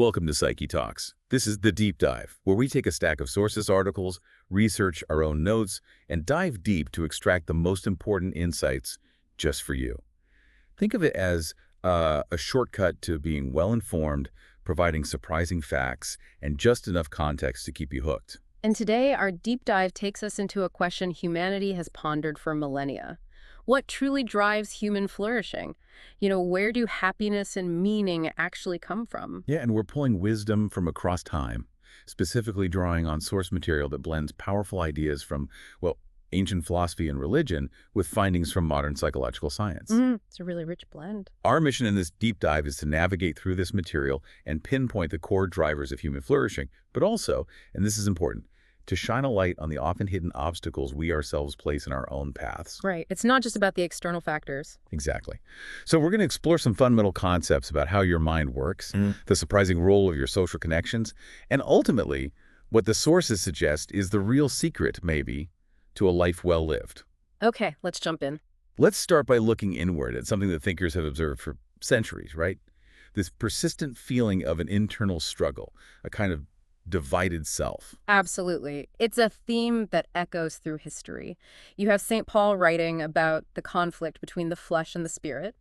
Welcome to Psyche Talks. This is the deep dive, where we take a stack of sources, articles, research our own notes, and dive deep to extract the most important insights just for you. Think of it as a shortcut to being well-informed, providing surprising facts, and just enough context to keep you hooked. And today, our deep dive takes us into a question humanity has pondered for millennia. What truly drives human flourishing? Where do happiness and meaning actually come from? Yeah, and we're pulling wisdom from across time, specifically drawing on source material that blends powerful ideas from, well, ancient philosophy and religion with findings from modern psychological science. It's a really rich blend. Our mission in this deep dive is to navigate through this material and pinpoint the core drivers of human flourishing, but also, and this is important, to shine a light on the often hidden obstacles we ourselves place in our own paths. Right. It's not just about the external factors. Exactly. So we're going to explore some fundamental concepts about how your mind works, the surprising role of your social connections, and ultimately, what the sources suggest is the real secret, maybe, to a life well lived. Okay, let's jump in. Let's start by looking inward at something that thinkers have observed for centuries, right? This persistent feeling of an internal struggle, a kind of divided self. Absolutely. It's a theme that echoes through history. You have St. Paul writing about the conflict between the flesh and the spirit.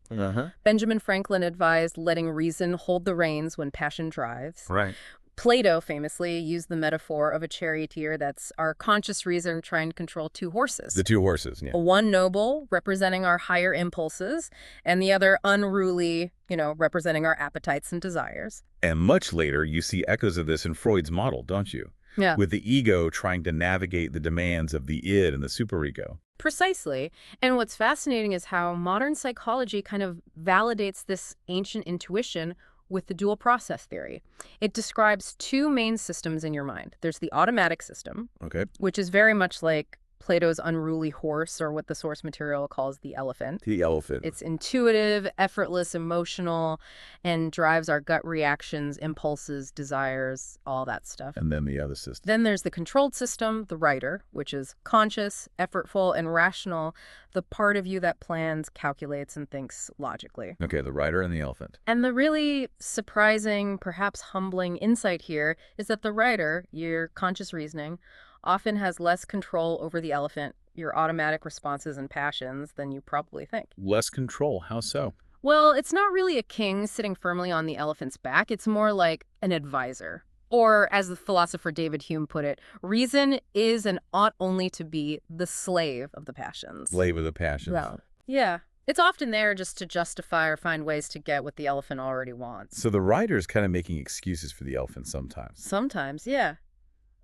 Benjamin Franklin advised letting reason hold the reins when passion drives. Right. Plato famously used the metaphor of a charioteer that's our conscious reason trying to control two horses. The two horses, yeah. One noble, representing our higher impulses, and the other unruly, representing our appetites and desires. And much later, you see echoes of this in Freud's model, don't you? Yeah. With the ego trying to navigate the demands of the id and the superego. Precisely. And what's fascinating is how modern psychology kind of validates this ancient intuition with the dual process theory. It describes two main systems in your mind. There's the automatic system, Okay. which is very much like Plato's unruly horse, or what the source material calls the elephant. The elephant. It's intuitive, effortless, emotional, and drives our gut reactions, impulses, desires, all that stuff. And then the other system. Then there's the controlled system, the writer, which is conscious, effortful, and rational, the part of you that plans, calculates, and thinks logically. Okay, the rider and the elephant. And the really surprising, perhaps humbling insight here is that the writer, your conscious reasoning, often has less control over the elephant, your automatic responses and passions, than you probably think. Less control. How so? Well, it's not really a king sitting firmly on the elephant's back. It's more like an advisor. Or, as the philosopher David Hume put it, reason is and ought only to be the slave of the passions. Slave of the passions. Well, yeah. It's often there just to justify or find ways to get what the elephant already wants. So the rider is kind of making excuses for the elephant sometimes. Sometimes, yeah.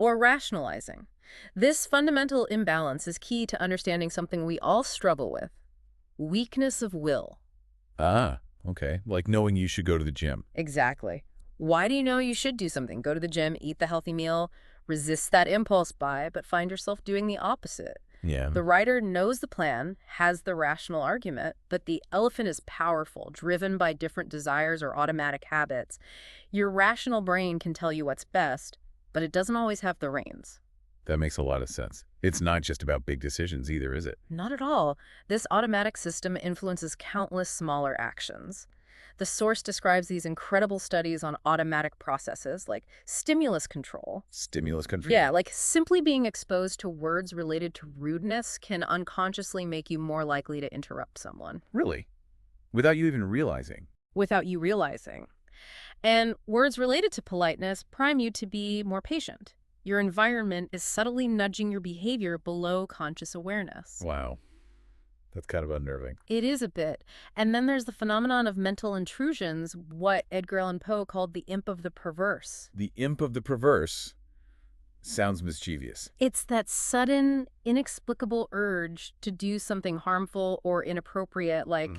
Or rationalizing. This fundamental imbalance is key to understanding something we all struggle with: weakness of will. Ah, okay. Like knowing you should go to the gym. Exactly. Why do you know you should do something? Go to the gym, eat the healthy meal, resist that impulse buy, but find yourself doing the opposite. Yeah. The writer knows the plan, has the rational argument, but the elephant is powerful, driven by different desires or automatic habits. Your rational brain can tell you what's best, but it doesn't always have the reins. That makes a lot of sense. It's not just about big decisions either, is it? Not at all. This automatic system influences countless smaller actions. The source describes these incredible studies on automatic processes like stimulus control. Stimulus control. Yeah, like simply being exposed to words related to rudeness can unconsciously make you more likely to interrupt someone. Really? Without you even realizing? Without you realizing. And words related to politeness prime you to be more patient. Your environment is subtly nudging your behavior below conscious awareness. Wow. That's kind of unnerving. It is a bit. And then there's the phenomenon of mental intrusions, what Edgar Allan Poe called the imp of the perverse. The imp of the perverse sounds mischievous. It's that sudden, inexplicable urge to do something harmful or inappropriate, like,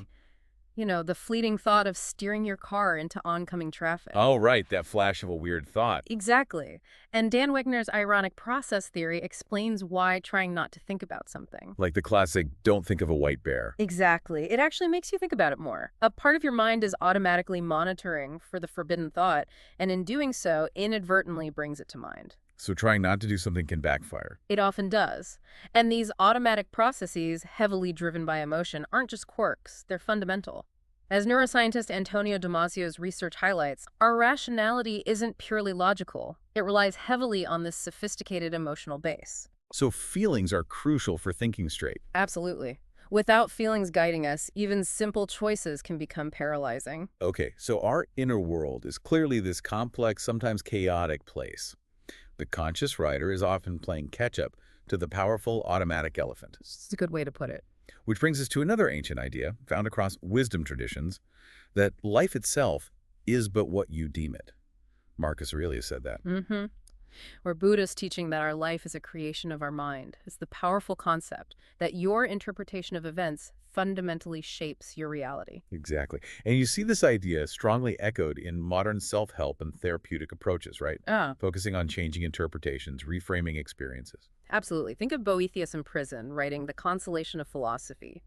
the fleeting thought of steering your car into oncoming traffic. Oh, right. That flash of a weird thought. Exactly. And Dan Wegner's ironic process theory explains why trying not to think about something. Like the classic, don't think of a white bear. Exactly. It actually makes you think about it more. A part of your mind is automatically monitoring for the forbidden thought, and in doing so, inadvertently brings it to mind. So trying not to do something can backfire. It often does. And these automatic processes, heavily driven by emotion, aren't just quirks. They're fundamental. As neuroscientist Antonio Damasio's research highlights, our rationality isn't purely logical. It relies heavily on this sophisticated emotional base. So feelings are crucial for thinking straight. Absolutely. Without feelings guiding us, even simple choices can become paralyzing. Okay, so our inner world is clearly this complex, sometimes chaotic place. The conscious writer is often playing catch-up to the powerful automatic elephant. It's a good way to put it. Which brings us to another ancient idea found across wisdom traditions, that life itself is but what you deem it. Marcus Aurelius said that. Mm-hmm. Or Buddha's teaching that our life is a creation of our mind. It's the powerful concept that your interpretation of events fundamentally shapes your reality. Exactly. And you see this idea strongly echoed in modern self-help and therapeutic approaches, right? Focusing on changing interpretations, reframing experiences. Absolutely. Think of Boethius in prison, writing The Consolation of Philosophy.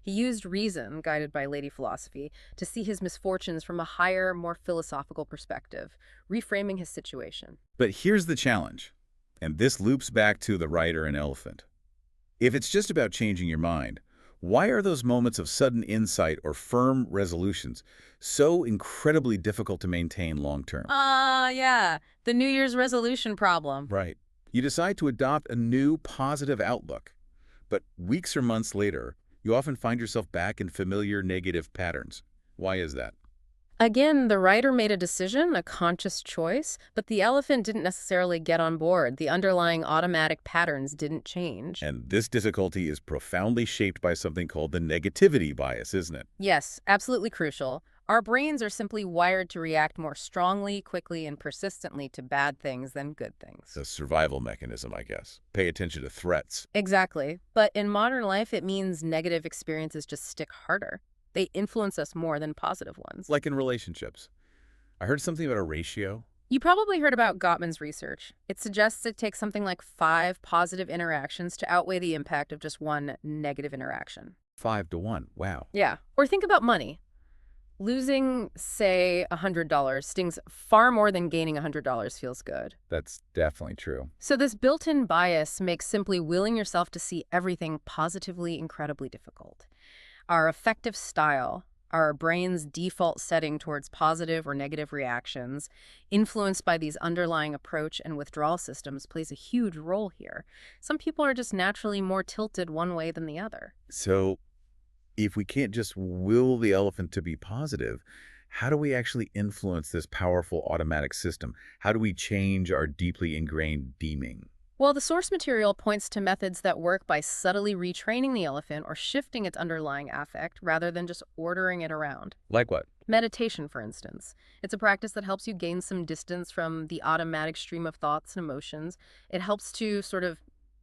He used reason, guided by Lady Philosophy, to see his misfortunes from a higher, more philosophical perspective, reframing his situation. But here's the challenge, and this loops back to the writer and elephant. If it's just about changing your mind, why are those moments of sudden insight or firm resolutions so incredibly difficult to maintain long-term? Yeah. The New Year's resolution problem. Right. You decide to adopt a new positive outlook, but weeks or months later, you often find yourself back in familiar negative patterns. Why is that? Again, the writer made a decision, a conscious choice, but the elephant didn't necessarily get on board. The underlying automatic patterns didn't change. And this difficulty is profoundly shaped by something called the negativity bias, isn't it? Yes, absolutely crucial. Our brains are simply wired to react more strongly, quickly, and persistently to bad things than good things. It's a survival mechanism, I guess. Pay attention to threats. Exactly. But in modern life, it means negative experiences just stick harder. They influence us more than positive ones. Like in relationships. I heard something about a ratio. You probably heard about Gottman's research. It suggests it takes something like 5 positive interactions to outweigh the impact of just 1 negative interaction. 5 to 1. Wow. Yeah. Or think about money. Losing, say, $100 stings far more than gaining $100 feels good. That's definitely true. So this built-in bias makes simply willing yourself to see everything positively incredibly difficult. Our affective style, our brain's default setting towards positive or negative reactions, influenced by these underlying approach and withdrawal systems, plays a huge role here. Some people are just naturally more tilted one way than the other. So if we can't just will the elephant to be positive, how do we actually influence this powerful automatic system? How do we change our deeply ingrained deeming? Well, the source material points to methods that work by subtly retraining the elephant or shifting its underlying affect rather than just ordering it around. Like what? Meditation, for instance. It's a practice that helps you gain some distance from the automatic stream of thoughts and emotions. It helps to sort of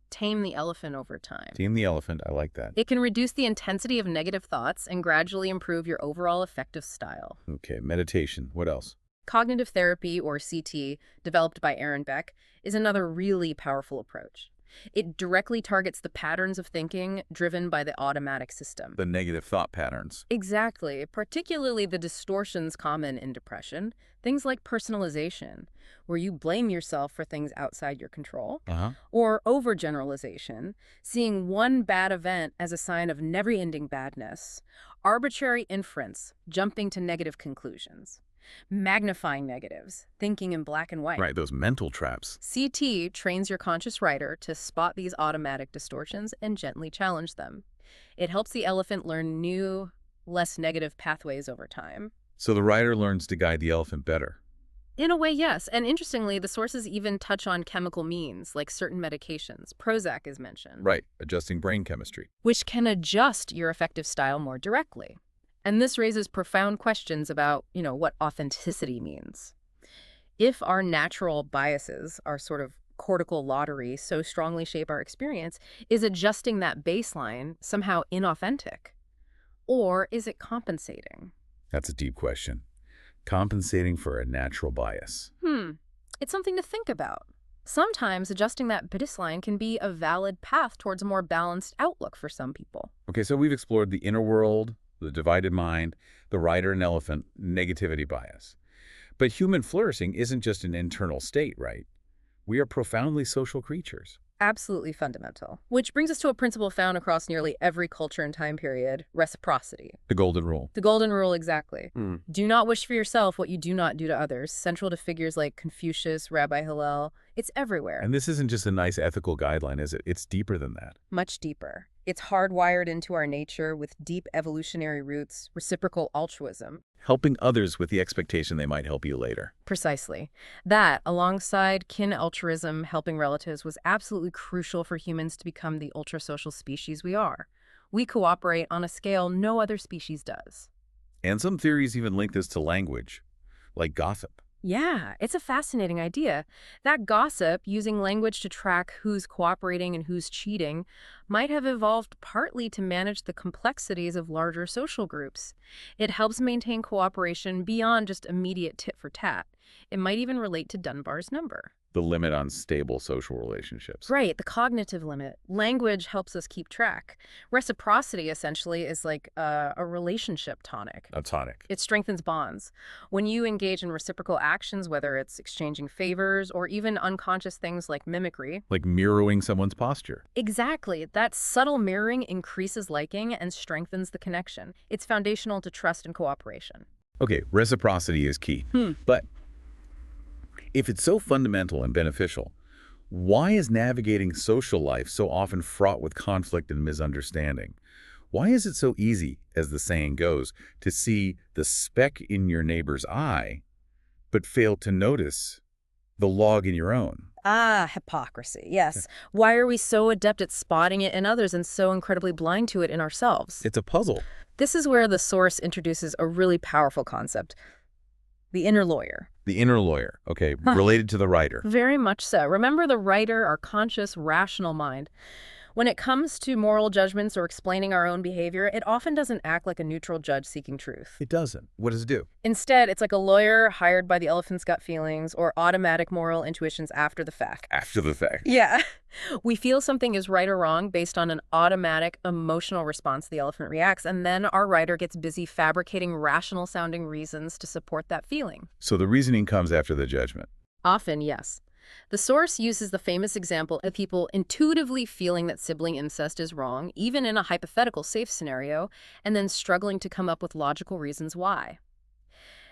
tame the elephant over time. Tame the elephant. I like that. It can reduce the intensity of negative thoughts and gradually improve your overall affective style. Okay, meditation. What else? Cognitive therapy, or CT, developed by Aaron Beck, is another really powerful approach. It directly targets the patterns of thinking driven by the automatic system. The negative thought patterns. Exactly, particularly the distortions common in depression, things like personalization, where you blame yourself for things outside your control, or overgeneralization, seeing one bad event as a sign of never-ending badness, arbitrary inference, jumping to negative conclusions, magnifying negatives, thinking in black and white. Right, those mental traps. CT trains your conscious writer to spot these automatic distortions and gently challenge them. It helps the elephant learn new, less negative pathways over time. So the writer learns to guide the elephant better. In a way, yes. And interestingly, the sources even touch on chemical means, like certain medications. Prozac is mentioned. Right, adjusting brain chemistry. Which can adjust your affective style more directly. And this raises profound questions about, what authenticity means. If our natural biases, our sort of cortical lottery, so strongly shape our experience, is adjusting that baseline somehow inauthentic? Or is it compensating? That's a deep question. Compensating for a natural bias. It's something to think about. Sometimes adjusting that baseline can be a valid path towards a more balanced outlook for some people. Okay, so we've explored the inner world, the divided mind, the writer and elephant, negativity bias. But human flourishing isn't just an internal state, right? We are profoundly social creatures. Absolutely fundamental. Which brings us to a principle found across nearly every culture and time period: reciprocity. The golden rule. The golden rule, exactly. Do not wish for yourself what you do not do to others. Central to figures like Confucius, Rabbi Hillel. It's everywhere. And this isn't just a nice ethical guideline, is it? It's deeper than that. Much deeper. It's hardwired into our nature with deep evolutionary roots, reciprocal altruism. Helping others with the expectation they might help you later. Precisely. That, alongside kin altruism, helping relatives, was absolutely crucial for humans to become the ultra-social species we are. We cooperate on a scale no other species does. And some theories even link this to language, like gossip. Yeah, it's a fascinating idea. That gossip, using language to track who's cooperating and who's cheating, might have evolved partly to manage the complexities of larger social groups. It helps maintain cooperation beyond just immediate tit for tat. It might even relate to Dunbar's number. The limit on stable social relationships. Right, the cognitive limit. Language helps us keep track. Reciprocity, essentially, is like a relationship tonic. A tonic. It strengthens bonds. When you engage in reciprocal actions, whether it's exchanging favors or even unconscious things like mimicry. Like mirroring someone's posture. Exactly. That subtle mirroring increases liking and strengthens the connection. It's foundational to trust and cooperation. Okay, reciprocity is key. But if it's so fundamental and beneficial, why is navigating social life so often fraught with conflict and misunderstanding? Why is it so easy, as the saying goes, to see the speck in your neighbor's eye, but fail to notice the log in your own? Ah, hypocrisy. Yes. Why are we so adept at spotting it in others and so incredibly blind to it in ourselves? It's a puzzle. This is where the source introduces a really powerful concept: the inner lawyer. The inner lawyer, okay, related to the writer. Very much so. Remember the writer, our conscious, rational mind. When it comes to moral judgments or explaining our own behavior, it often doesn't act like a neutral judge seeking truth. It doesn't. What does it do? Instead, it's like a lawyer hired by the elephant's gut feelings or automatic moral intuitions after the fact. After the fact. Yeah. We feel something is right or wrong based on an automatic emotional response the elephant reacts, and then our writer gets busy fabricating rational-sounding reasons to support that feeling. So the reasoning comes after the judgment. Often, yes. The source uses the famous example of people intuitively feeling that sibling incest is wrong, even in a hypothetical safe scenario, and then struggling to come up with logical reasons why.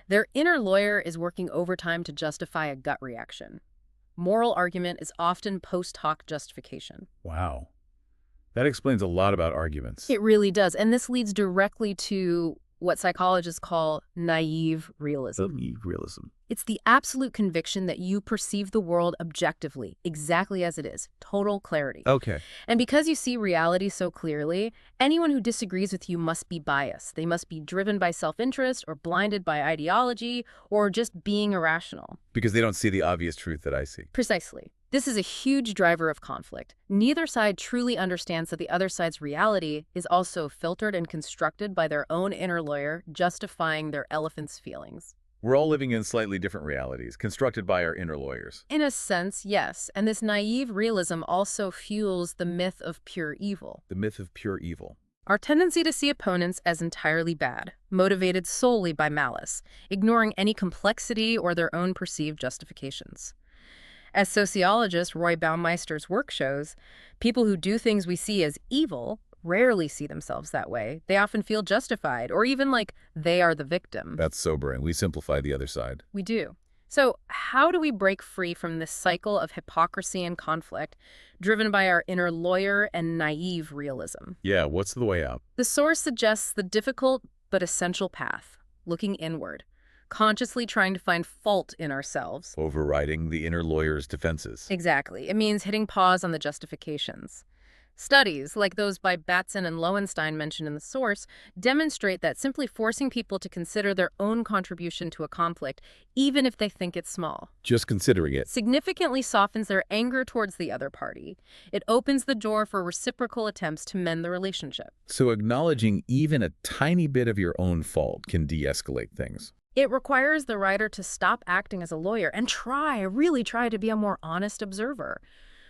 Their inner lawyer is working overtime to justify a gut reaction. Moral argument is often post hoc justification. Wow. That explains a lot about arguments. It really does, and this leads directly to what psychologists call naive realism. Naive realism. It's the absolute conviction that you perceive the world objectively, exactly as it is, total clarity. Okay. And because you see reality so clearly, anyone who disagrees with you must be biased. They must be driven by self-interest or blinded by ideology or just being irrational. Because they don't see the obvious truth that I see. Precisely. This is a huge driver of conflict. Neither side truly understands that the other side's reality is also filtered and constructed by their own inner lawyer, justifying their elephant's feelings. We're all living in slightly different realities, constructed by our inner lawyers. In a sense, yes. And this naive realism also fuels the myth of pure evil. The myth of pure evil. Our tendency to see opponents as entirely bad, motivated solely by malice, ignoring any complexity or their own perceived justifications. As sociologist Roy Baumeister's work shows, people who do things we see as evil rarely see themselves that way. They often feel justified, or even like they are the victim. That's sobering. We simplify the other side. We do. So how do we break free from this cycle of hypocrisy and conflict, driven by our inner lawyer and naive realism? Yeah, what's the way out? The source suggests the difficult but essential path: looking inward, consciously trying to find fault in ourselves. Overriding the inner lawyer's defenses. Exactly. It means hitting pause on the justifications. Studies, like those by Batson and Lowenstein mentioned in the source, demonstrate that simply forcing people to consider their own contribution to a conflict, even if they think it's small, just considering it, significantly softens their anger towards the other party. It opens the door for reciprocal attempts to mend the relationship. So acknowledging even a tiny bit of your own fault can de-escalate things. It requires the writer to stop acting as a lawyer and really try to be a more honest observer.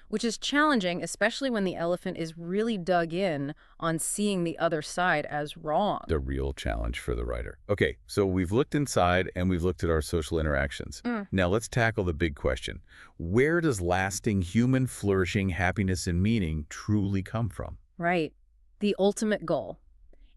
which is challenging, especially when the elephant is really dug in on seeing the other side as wrong. The real challenge for the writer. Okay, so we've looked inside and we've looked at our social interactions. Now let's tackle the big question. Where does lasting human flourishing, happiness, and meaning truly come from? Right. The ultimate goal.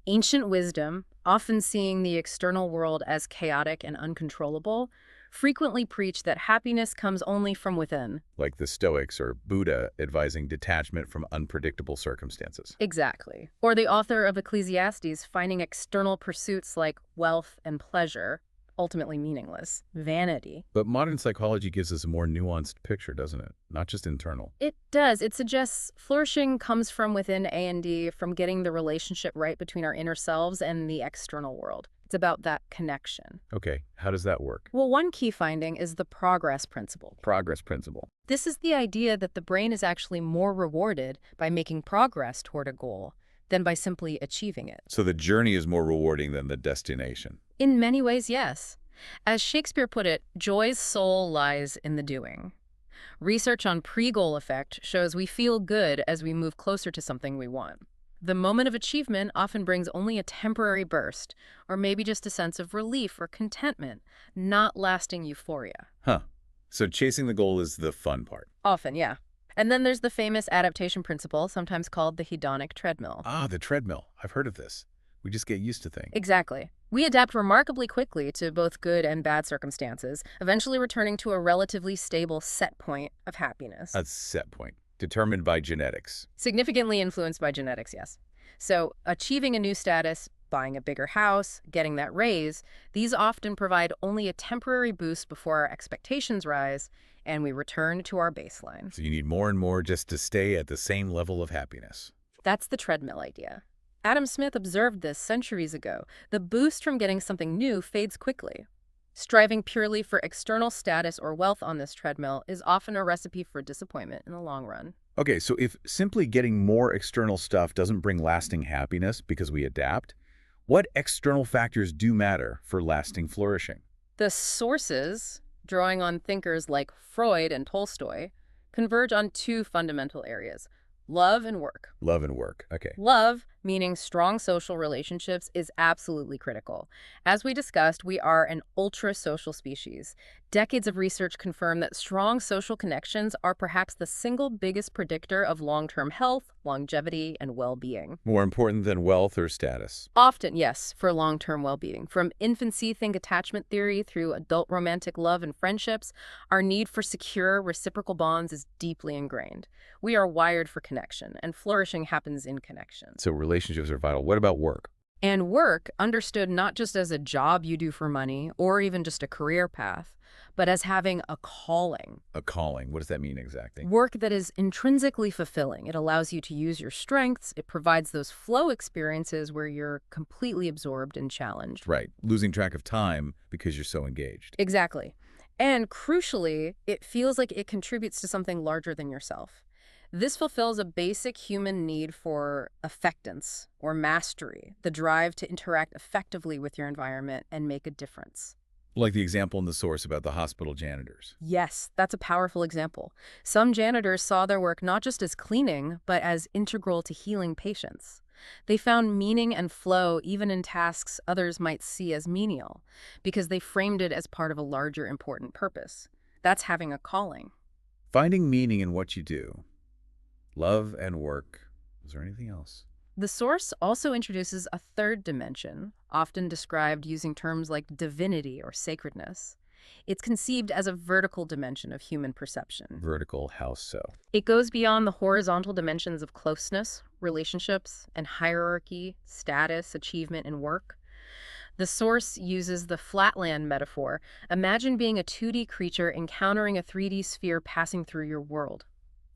Ancient wisdom, often seeing the external world as chaotic and uncontrollable, frequently preach that happiness comes only from within. Like the Stoics or Buddha advising detachment from unpredictable circumstances. Exactly. Or the author of Ecclesiastes finding external pursuits like wealth and pleasure ultimately meaningless. Vanity. But modern psychology gives us a more nuanced picture, doesn't it? Not just internal. It does. It suggests flourishing comes from within A&D, from getting the relationship right between our inner selves and the external world. It's about that connection. Okay, how does that work? Well, one key finding is the progress principle. Progress principle. This is the idea that the brain is actually more rewarded by making progress toward a goal than by simply achieving it. So the journey is more rewarding than the destination. In many ways, yes. As Shakespeare put it, joy's soul lies in the doing. Research on pre-goal effect shows we feel good as we move closer to something we want. The moment of achievement often brings only a temporary burst, or maybe just a sense of relief or contentment, not lasting euphoria. Huh. So chasing the goal is the fun part. Often, yeah. And then there's the famous adaptation principle, sometimes called the hedonic treadmill. Ah, the treadmill. I've heard of this. We just get used to things. Exactly. We adapt remarkably quickly to both good and bad circumstances, eventually returning to a relatively stable set point of happiness. A set point, determined by genetics. Significantly influenced by genetics, yes. So achieving a new status, buying a bigger house, getting that raise, these often provide only a temporary boost before our expectations rise and we return to our baseline. So you need more and more just to stay at the same level of happiness. That's the treadmill idea. Adam Smith observed this centuries ago. The boost from getting something new fades quickly. Striving purely for external status or wealth on this treadmill is often a recipe for disappointment in the long run. Okay, so if simply getting more external stuff doesn't bring lasting happiness because we adapt, what external factors do matter for lasting flourishing? The sources, drawing on thinkers like Freud and Tolstoy, converge on two fundamental areas: love and work. Love and work, okay. Love, meaning strong social relationships, is absolutely critical. As we discussed, we are an ultra-social species. Decades of research confirm that strong social connections are perhaps the single biggest predictor of long-term health, longevity, and well-being. More important than wealth or status? Often, yes, for long-term well-being. From infancy, think attachment theory, through adult romantic love and friendships, our need for secure, reciprocal bonds is deeply ingrained. We are wired for connection, and flourishing happens in connection. So relationships are vital. What about work? And work, understood not just as a job you do for money, or even just a career path, but as having a calling. A calling. What does that mean exactly? Work that is intrinsically fulfilling. It allows you to use your strengths. It provides those flow experiences where you're completely absorbed and challenged. Right. Losing track of time because you're so engaged. Exactly. And crucially, it feels like it contributes to something larger than yourself. This fulfills a basic human need for affectance or mastery, the drive to interact effectively with your environment and make a difference. Like the example in the source about the hospital janitors. Yes, that's a powerful example. Some janitors saw their work not just as cleaning, but as integral to healing patients. They found meaning and flow even in tasks others might see as menial, because they framed it as part of a larger important purpose. That's having a calling. Finding meaning in what you do. Love and work. Is there anything else? The source also introduces a third dimension, often described using terms like divinity or sacredness. It's conceived as a vertical dimension of human perception. Vertical, how so? It goes beyond the horizontal dimensions of closeness, relationships, and hierarchy, status, achievement, and work. The source uses the flatland metaphor. Imagine being a 2D creature encountering a 3D sphere passing through your world.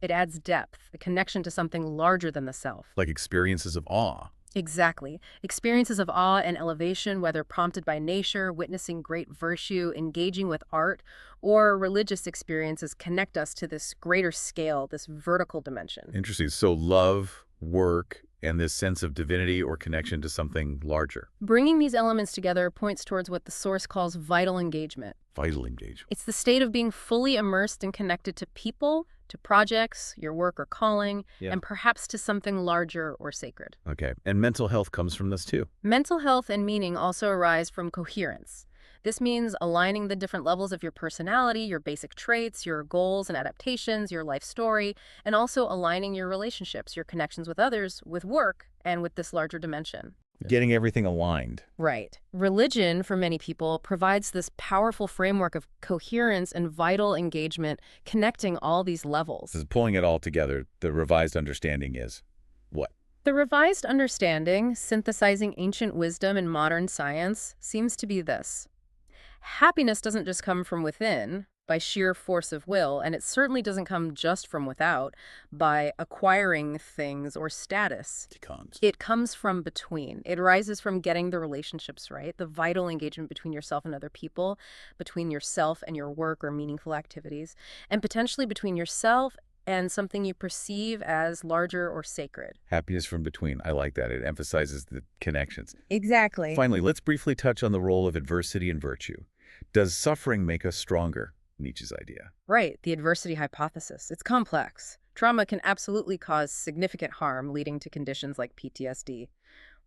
It adds depth, a connection to something larger than the self. Like experiences of awe. Exactly. Experiences of awe and elevation, whether prompted by nature, witnessing great virtue, engaging with art, or religious experiences, connect us to this greater scale, this vertical dimension. Interesting. So love, work, and this sense of divinity or connection to something larger. Bringing these elements together points towards what the source calls vital engagement. Vital engagement. It's the state of being fully immersed and connected to people, to projects, your work or calling, Yeah. and perhaps to something larger or sacred. Okay. And mental health comes from this too. Mental health and meaning also arise from coherence. This means aligning the different levels of your personality, your basic traits, your goals and adaptations, your life story, and also aligning your relationships, your connections with others, with work, and with this larger dimension. Getting everything aligned. Right. Religion, for many people, provides this powerful framework of coherence and vital engagement, connecting all these levels. This is pulling it all together. The revised understanding is what? The revised understanding, synthesizing ancient wisdom and modern science, seems to be this. Happiness doesn't just come from within, by sheer force of will, and it certainly doesn't come just from without, by acquiring things or status. It comes from between. It arises from getting the relationships right, the vital engagement between yourself and other people, between yourself and your work or meaningful activities, and potentially between yourself and something you perceive as larger or sacred. Happiness from between. I like that. It emphasizes the connections. Exactly. Finally, let's briefly touch on the role of adversity and virtue. Does suffering make us stronger? Nietzsche's idea. Right, the adversity hypothesis. It's complex. Trauma can absolutely cause significant harm, leading to conditions like PTSD.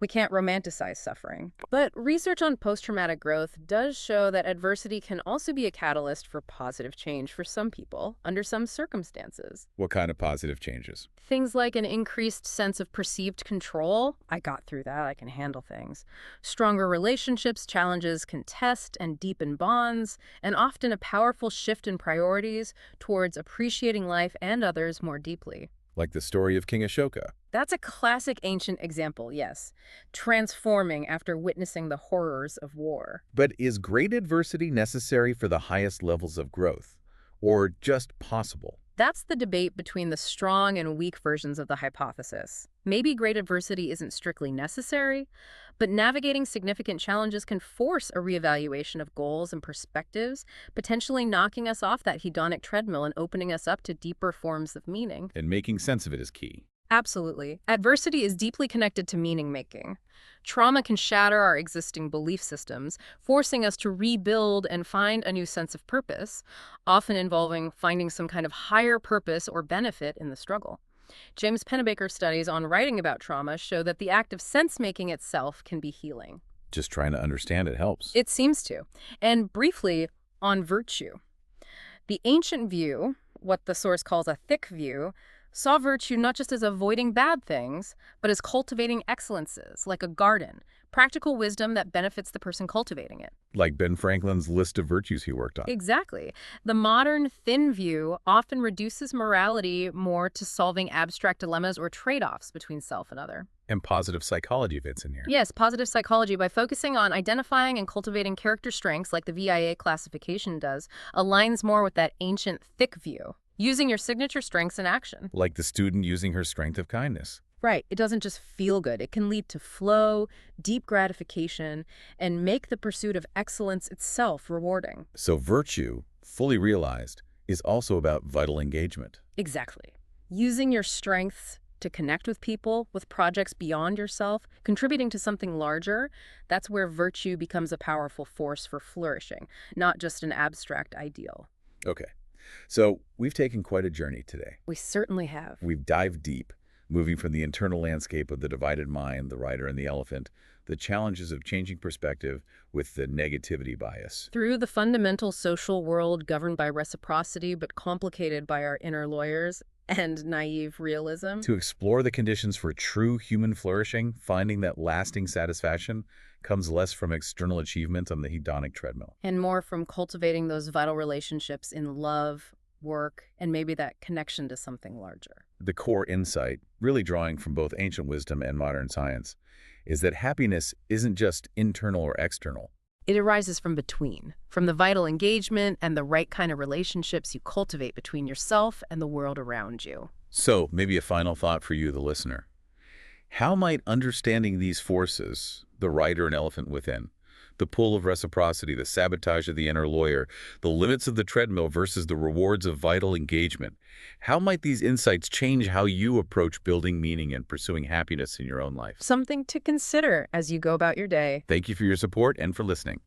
We can't romanticize suffering. But research on post-traumatic growth does show that adversity can also be a catalyst for positive change for some people, under some circumstances. What kind of positive changes? Things like an increased sense of perceived control. I got through that, I can handle things. Stronger relationships, challenges can test and deepen bonds, and often a powerful shift in priorities towards appreciating life and others more deeply. Like the story of King Ashoka. That's a classic ancient example, yes. Transforming after witnessing the horrors of war. But is great adversity necessary for the highest levels of growth, or just possible? That's the debate between the strong and weak versions of the hypothesis. Maybe great adversity isn't strictly necessary, but navigating significant challenges can force a reevaluation of goals and perspectives, potentially knocking us off that hedonic treadmill and opening us up to deeper forms of meaning. And making sense of it is key. Absolutely. Adversity is deeply connected to meaning-making. Trauma can shatter our existing belief systems, forcing us to rebuild and find a new sense of purpose, often involving finding some kind of higher purpose or benefit in the struggle. James Pennebaker's studies on writing about trauma show that the act of sense-making itself can be healing. Just trying to understand it helps. It seems to. And briefly, on virtue. The ancient view, what the source calls a thick view, saw virtue not just as avoiding bad things, but as cultivating excellences, like a garden, practical wisdom that benefits the person cultivating it. Like Ben Franklin's list of virtues he worked on. Exactly. The modern thin view often reduces morality more to solving abstract dilemmas or trade-offs between self and other. And positive psychology fits in here. Yes, positive psychology, by focusing on identifying and cultivating character strengths like the VIA classification does, aligns more with that ancient thick view. Using your signature strengths in action. Like the student using her strength of kindness. Right. It doesn't just feel good. It can lead to flow, deep gratification, and make the pursuit of excellence itself rewarding. So virtue, fully realized, is also about vital engagement. Exactly. Using your strengths to connect with people, with projects beyond yourself, contributing to something larger, that's where virtue becomes a powerful force for flourishing, not just an abstract ideal. Okay. So we've taken quite a journey today. We certainly have. We've dived deep, moving from the internal landscape of the divided mind, the writer and the elephant, the challenges of changing perspective with the negativity bias. Through the fundamental social world governed by reciprocity but complicated by our inner lawyers and naive realism. To explore the conditions for true human flourishing, finding that lasting satisfaction comes less from external achievement on the hedonic treadmill. And more from cultivating those vital relationships in love, work, and maybe that connection to something larger. The core insight, really drawing from both ancient wisdom and modern science, is that happiness isn't just internal or external. It arises from between, from the vital engagement and the right kind of relationships you cultivate between yourself and the world around you. So, maybe a final thought for you, the listener. How might understanding these forces, the writer and elephant within, the pull of reciprocity, the sabotage of the inner lawyer, the limits of the treadmill versus the rewards of vital engagement, how might these insights change how you approach building meaning and pursuing happiness in your own life? Something to consider as you go about your day. Thank you for your support and for listening.